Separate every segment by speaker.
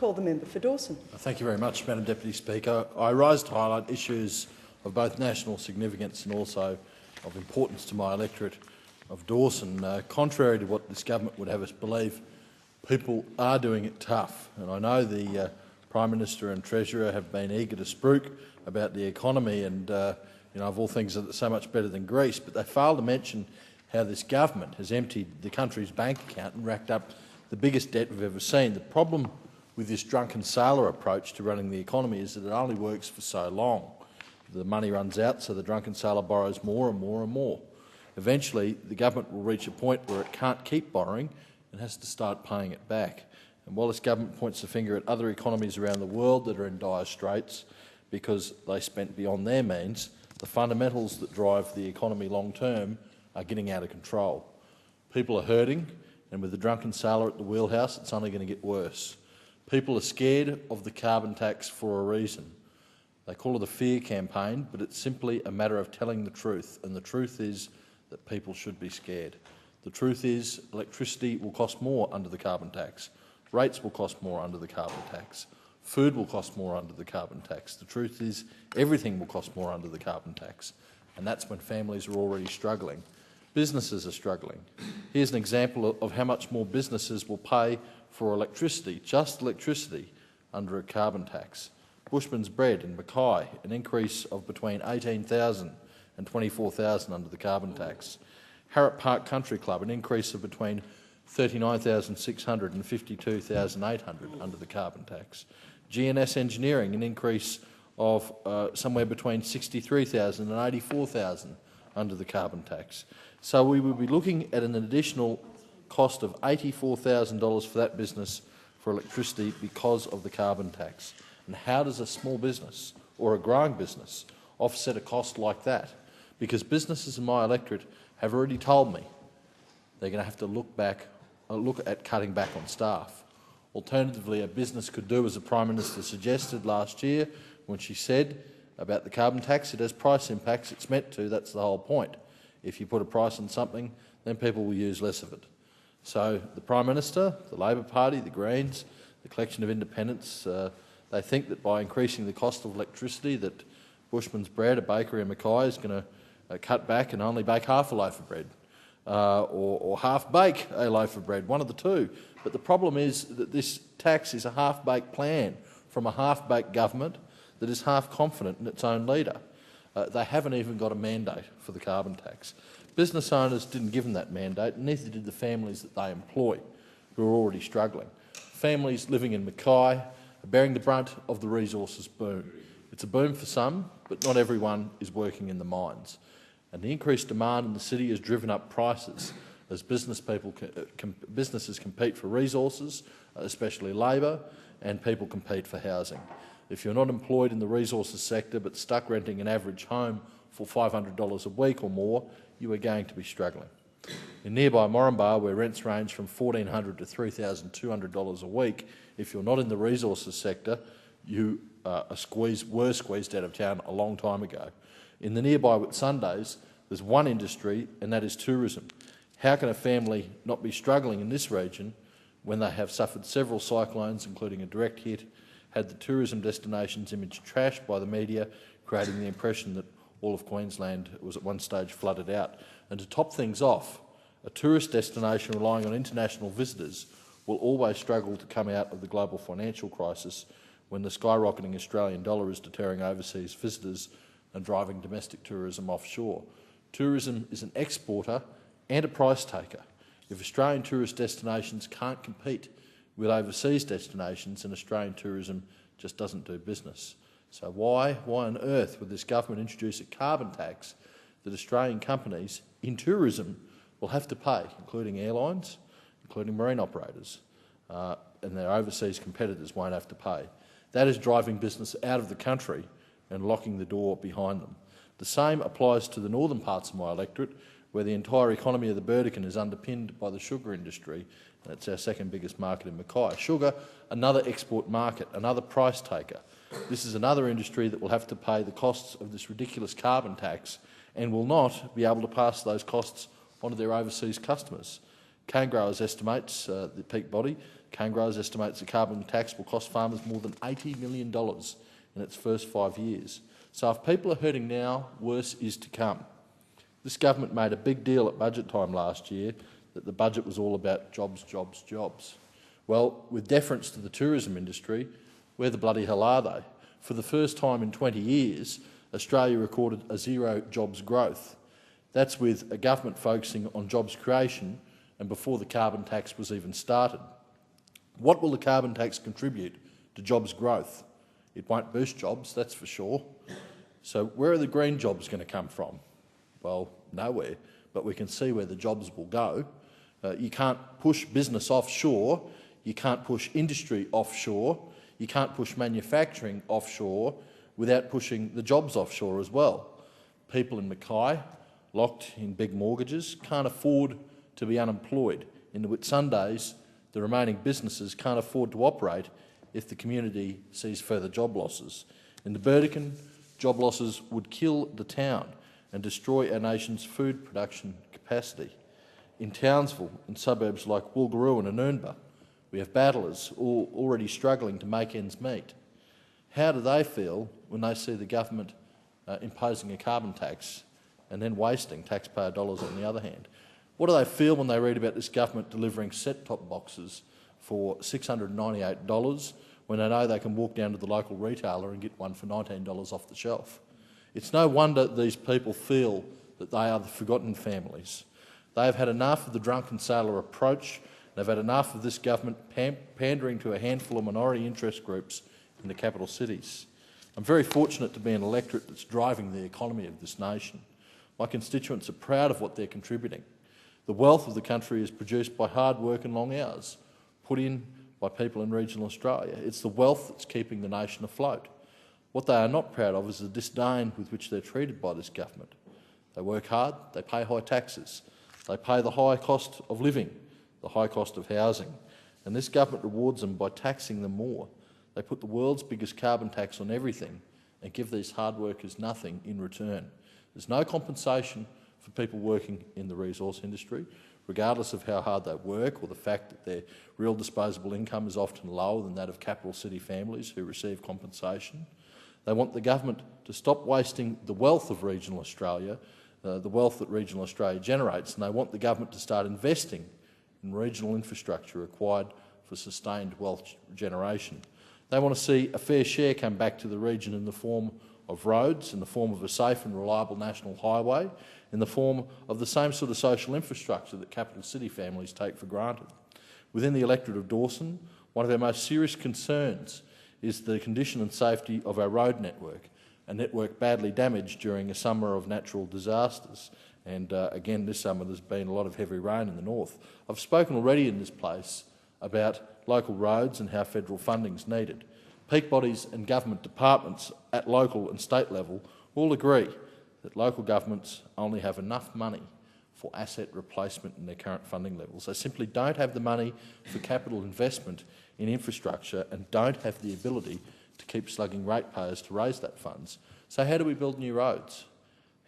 Speaker 1: Call the member for Dawson.
Speaker 2: Thank you very much, Madam Deputy Speaker. I rise to highlight issues of both national significance and also of importance to my electorate of Dawson. Contrary to what this government would have us believe, people are doing it tough. And I know the Prime Minister and Treasurer have been eager to spruik about the economy and, of all things, that it's so much better than Greece, but they fail to mention how this government has emptied the country's bank account and racked up the biggest debt we've ever seen. The problem with this drunken sailor approach to running the economy is that it only works for so long. The money runs out, so the drunken sailor borrows more and more and more. Eventually, the government will reach a point where it can't keep borrowing and has to start paying it back. And while this government points the finger at other economies around the world that are in dire straits because they spent beyond their means, the fundamentals that drive the economy long term are getting out of control. People are hurting, and with the drunken sailor at the wheelhouse, it's only going to get worse. People are scared of the carbon tax for a reason. They call it a fear campaign, but it's simply a matter of telling the truth, and the truth is that people should be scared. The truth is electricity will cost more under the carbon tax. Rates will cost more under the carbon tax. Food will cost more under the carbon tax. The truth is everything will cost more under the carbon tax, and that's when families are already struggling. Businesses are struggling. Here's an example of how much more businesses will pay for electricity, just electricity, under a carbon tax. Bushman's Bread in Mackay, an increase of between $18,000 and $24,000 under the carbon tax. Harrop Park Country Club, an increase of between $39,600 and $52,800 under the carbon tax. GNS Engineering, an increase of somewhere between $63,000 and $84,000 under the carbon tax. So we will be looking at an additional cost of $84,000 for that business for electricity because of the carbon tax. And how does a small business or a growing business offset a cost like that? Because businesses in my electorate have already told me they're going to have to look at cutting back on staff. Alternatively, a business could do as the Prime Minister suggested last year when she said about the carbon tax, it has price impacts, it's meant to, that's the whole point. If you put a price on something, then people will use less of it. So the Prime Minister, the Labor Party, the Greens, the collection of independents, they think that by increasing the cost of electricity that Bushman's Bread, a bakery in Mackay, is going to cut back and only bake half a loaf of bread or half-bake a loaf of bread, one of the two. But the problem is that this tax is a half-baked plan from a half-baked government that is half-confident in its own leader. They haven't even got a mandate for the carbon tax. Business owners didn't give them that mandate, and neither did the families that they employ, who are already struggling. Families living in Mackay are bearing the brunt of the resources boom. It's a boom for some, but not everyone is working in the mines. And the increased demand in the city has driven up prices as businesses compete for resources, especially labour, and people compete for housing. If you're not employed in the resources sector but stuck renting an average home for $500 a week or more, you are going to be struggling. In nearby Moranbah, where rents range from $1,400 to $3,200 a week, if you're not in the resources sector, you were squeezed out of town a long time ago. In the nearby Whitsundays, there's one industry, and that is tourism. How can a family not be struggling in this region when they have suffered several cyclones, including a direct hit, had the tourism destination's image trashed by the media, creating the impression that all of Queensland was at one stage flooded out? And to top things off, a tourist destination relying on international visitors will always struggle to come out of the global financial crisis when the skyrocketing Australian dollar is deterring overseas visitors and driving domestic tourism offshore. Tourism is an exporter and a price taker. If Australian tourist destinations can't compete with overseas destinations, and Australian tourism just doesn't do business. So why on earth would this government introduce a carbon tax that Australian companies in tourism will have to pay, including airlines, including marine operators, and their overseas competitors won't have to pay? That is driving business out of the country and locking the door behind them. The same applies to the northern parts of my electorate, where the entire economy of the Burdekin is underpinned by the sugar industry, and it's our second biggest market in Mackay. Sugar, another export market, another price taker. This is another industry that will have to pay the costs of this ridiculous carbon tax and will not be able to pass those costs onto their overseas customers. Cane Growers estimates, the peak body, Cane Growers estimates the carbon tax will cost farmers more than $80 million in its first 5 years. So if people are hurting now, worse is to come. This government made a big deal at budget time last year that the budget was all about jobs, jobs, jobs. Well, with deference to the tourism industry, where the bloody hell are they? For the first time in 20 years, Australia recorded a zero jobs growth. That's with a government focusing on jobs creation and before the carbon tax was even started. What will the carbon tax contribute to jobs growth? It won't boost jobs, that's for sure. So where are the green jobs going to come from? Well, nowhere, but we can see where the jobs will go. You can't push business offshore, you can't push industry offshore, you can't push manufacturing offshore without pushing the jobs offshore as well. People in Mackay, locked in big mortgages, can't afford to be unemployed. In the Whitsundays, the remaining businesses can't afford to operate if the community sees further job losses. In the Burdekin, job losses would kill the town and destroy our nation's food production capacity. In Townsville, in suburbs like Wulguru and Oonooba, we have battlers all already struggling to make ends meet. How do they feel when they see the government imposing a carbon tax and then wasting taxpayer dollars on the other hand? What do they feel when they read about this government delivering set-top boxes for $698 when they know they can walk down to the local retailer and get one for $19 off the shelf? It's no wonder these people feel that they are the forgotten families. They have had enough of the drunken sailor approach. They've had enough of this government pandering to a handful of minority interest groups in the capital cities. I'm very fortunate to be an electorate that's driving the economy of this nation. My constituents are proud of what they're contributing. The wealth of the country is produced by hard work and long hours, put in by people in regional Australia. It's the wealth that's keeping the nation afloat. What they are not proud of is the disdain with which they're treated by this government. They work hard, they pay high taxes, they pay the high cost of living, the high cost of housing, and this government rewards them by taxing them more. They put the world's biggest carbon tax on everything and give these hard workers nothing in return. There's no compensation for people working in the resource industry, regardless of how hard they work or the fact that their real disposable income is often lower than that of capital city families who receive compensation. They want the government to stop wasting the wealth of regional Australia, the wealth that regional Australia generates, and they want the government to start investing in regional infrastructure required for sustained wealth generation. They want to see a fair share come back to the region in the form of roads, in the form of a safe and reliable national highway, in the form of the same sort of social infrastructure that capital city families take for granted. Within the electorate of Dawson, one of our most serious concerns is the condition and safety of our road network, a network badly damaged during a summer of natural disasters. And again, this summer there's been a lot of heavy rain in the north. I've spoken already in this place about local roads and how federal funding's needed. Peak bodies and government departments at local and state level all agree that local governments only have enough money for asset replacement in their current funding levels. They simply don't have the money for capital investment in infrastructure and don't have the ability to keep slugging ratepayers to raise that funds. So how do we build new roads?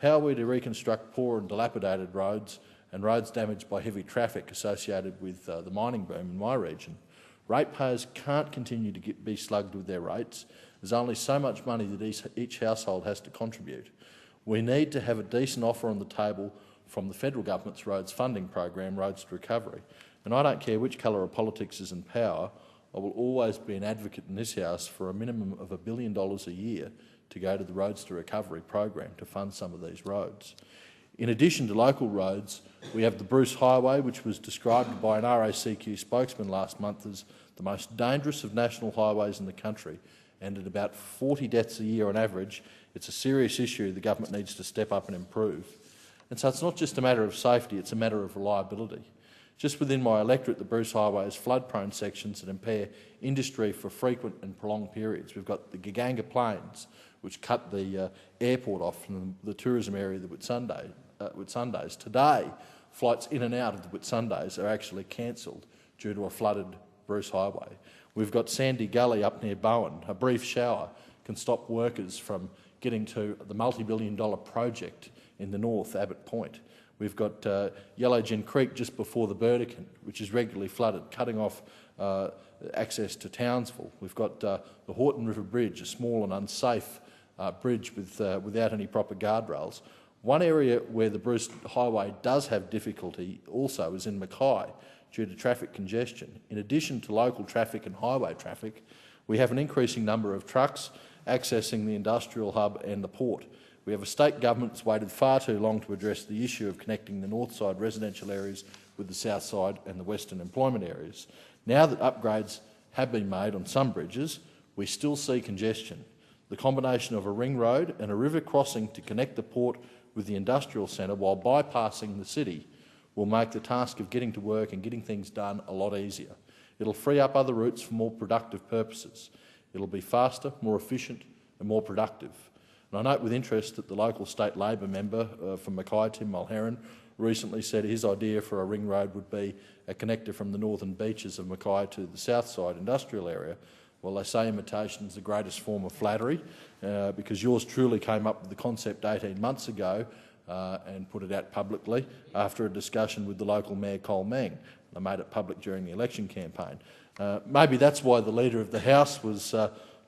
Speaker 2: How are we to reconstruct poor and dilapidated roads and roads damaged by heavy traffic associated with the mining boom in my region? Ratepayers can't continue to be slugged with their rates. There's only so much money that each household has to contribute. We need to have a decent offer on the table from the federal government's roads funding program, Roads to Recovery. And I don't care which colour of politics is in power, I will always be an advocate in this House for a minimum of $1 billion a year to go to the Roads to Recovery program to fund some of these roads. In addition to local roads, we have the Bruce Highway, which was described by an RACQ spokesman last month as the most dangerous of national highways in the country, and at about 40 deaths a year on average, it's a serious issue the government needs to step up and improve. And so it's not just a matter of safety, it's a matter of reliability. Just within my electorate, the Bruce Highway has flood-prone sections that impair industry for frequent and prolonged periods. We've got the Gaganga Plains, which cut the airport off from the tourism area of the Whitsundays. Today, flights in and out of the Whitsundays are actually cancelled due to a flooded Bruce Highway. We've got Sandy Gully up near Bowen. A brief shower can stop workers from getting to the multi-billion-dollar project in the north, Abbott Point. We've got Yellow Gin Creek just before the Burdekin, which is regularly flooded, cutting off access to Townsville. We've got the Horton River Bridge, a small and unsafe bridge without any proper guardrails. One area where the Bruce Highway does have difficulty also is in Mackay due to traffic congestion. In addition to local traffic and highway traffic, we have an increasing number of trucks accessing the industrial hub and the port. We have a state government that's waited far too long to address the issue of connecting the north side residential areas with the south side and the western employment areas. Now that upgrades have been made on some bridges, we still see congestion. The combination of a ring road and a river crossing to connect the port with the industrial centre while bypassing the city will make the task of getting to work and getting things done a lot easier. It'll free up other routes for more productive purposes. It'll be faster, more efficient and more productive. And I note with interest that the local state Labor member from Mackay, Tim Mulherron, recently said his idea for a ring road would be a connector from the northern beaches of Mackay to the south side industrial area. Well, they say imitation is the greatest form of flattery because yours truly came up with the concept 18 months ago and put it out publicly after a discussion with the local Mayor Col Meng. They made it public during the election campaign. Maybe that's why the Leader of the House was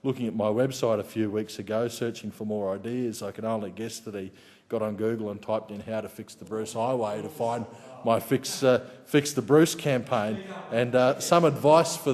Speaker 2: looking at my website a few weeks ago, searching for more ideas. I can only guess that he got on Google and typed in how to fix the Bruce Highway to find my Fix the Bruce campaign. And some advice for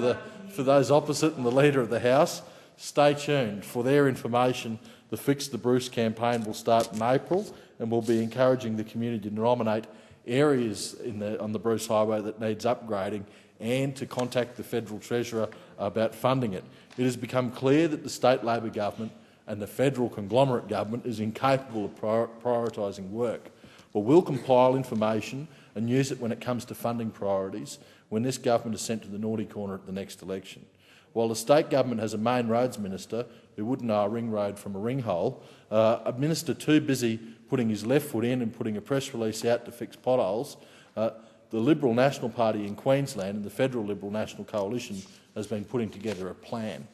Speaker 2: those opposite and the Leader of the House: stay tuned. For their information, the Fix the Bruce campaign will start in April, and we'll be encouraging the community to nominate areas on the Bruce Highway that needs upgrading and to contact the Federal Treasurer about funding it. It has become clear that the state Labor government and the federal conglomerate government is incapable of prioritising work. But we'll compile information and use it when it comes to funding priorities when this government is sent to the naughty corner at the next election. While the state government has a main roads minister who wouldn't know a ring road from a ring hole, a minister too busy putting his left foot in and putting a press release out to fix potholes, the Liberal National Party in Queensland and the Federal Liberal National Coalition has been putting together a plan.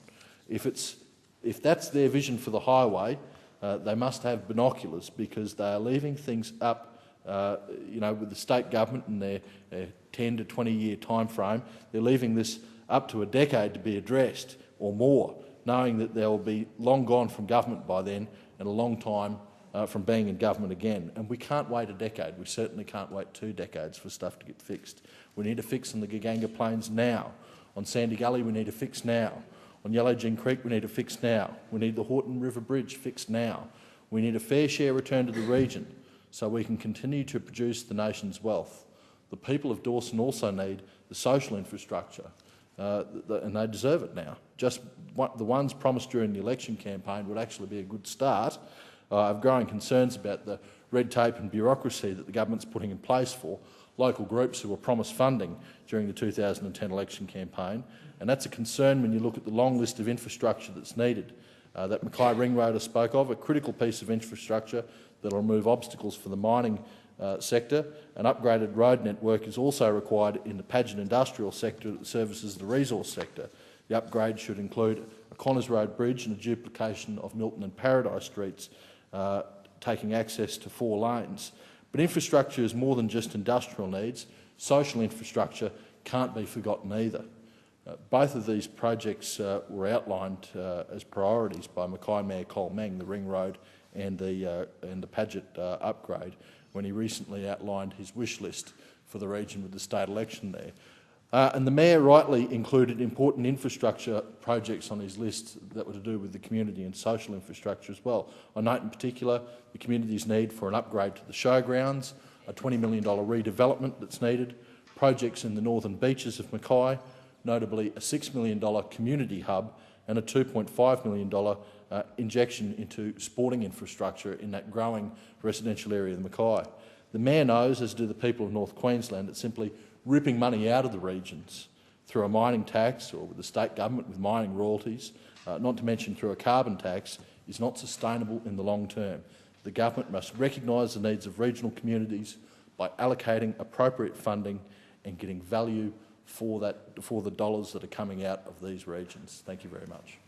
Speaker 2: If that's their vision for the highway, they must have binoculars, because they are leaving things up, with the state government and their 10 to 20-year time frame. They're leaving this up to a decade to be addressed or more, knowing that they'll be long gone from government by then and a long time from being in government again. And we can't wait a decade. We certainly can't wait 2 decades for stuff to get fixed. We need to fix on the Gaganga Plains now. On Sandy Gully, we need to fix now. On Yellow Gin Creek, we need to fix now. We need the Horton River Bridge fixed now. We need a fair share return to the region so we can continue to produce the nation's wealth. The people of Dawson also need the social infrastructure, and they deserve it now. Just the ones promised during the election campaign would actually be a good start. I have growing concerns about the red tape and bureaucracy that the government's putting in place for local groups who were promised funding during the 2010 election campaign, and that's a concern when you look at the long list of infrastructure that's needed. That Mackay Ring Road I spoke of, a critical piece of infrastructure that will remove obstacles for the mining sector. An upgraded road network is also required in the Pageant industrial sector that services the resource sector. The upgrade should include a Connors Road bridge and a duplication of Milton and Paradise Streets, taking access to 4 lanes. But infrastructure is more than just industrial needs. Social infrastructure can't be forgotten either. Both of these projects were outlined as priorities by Mackay Mayor Col Meng, the Ring Road and the Paget upgrade, when he recently outlined his wish list for the region with the state election there. And the Mayor rightly included important infrastructure projects on his list that were to do with the community and social infrastructure as well. I note in particular the community's need for an upgrade to the showgrounds, a $20 million redevelopment that's needed, projects in the northern beaches of Mackay, notably a $6 million community hub and a $2.5 million injection into sporting infrastructure in that growing residential area of Mackay. The Mayor knows, as do the people of North Queensland, that simply ripping money out of the regions through a mining tax or with the state government with mining royalties, not to mention through a carbon tax, is not sustainable in the long term. The government must recognise the needs of regional communities by allocating appropriate funding and getting value for the dollars that are coming out of these regions. Thank you very much.